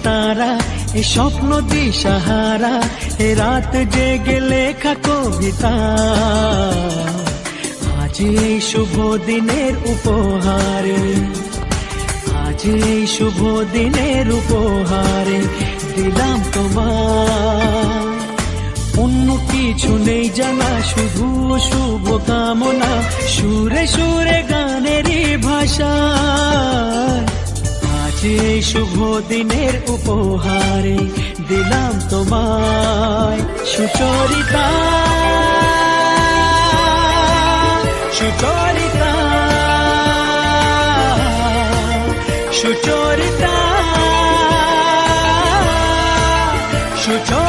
তারা, এ স্বপ্ন দিশাহারা, এ রাত জেগে লেখা কবিতা। আজ এই শুভ দিনের উপহারে, আজ এই শুভ দিনের উপহারে দিলাম তোমার। অন্য কিছু নেই জানা, শুধু শুভ কামনা, সুরে সুরে গানেরই ভাষা। আজ এই শুভ দিনের উপহারে দিলাম তোমায় সুচরিতা, সুচরিতা, সুচরিতা, সুচরিতা।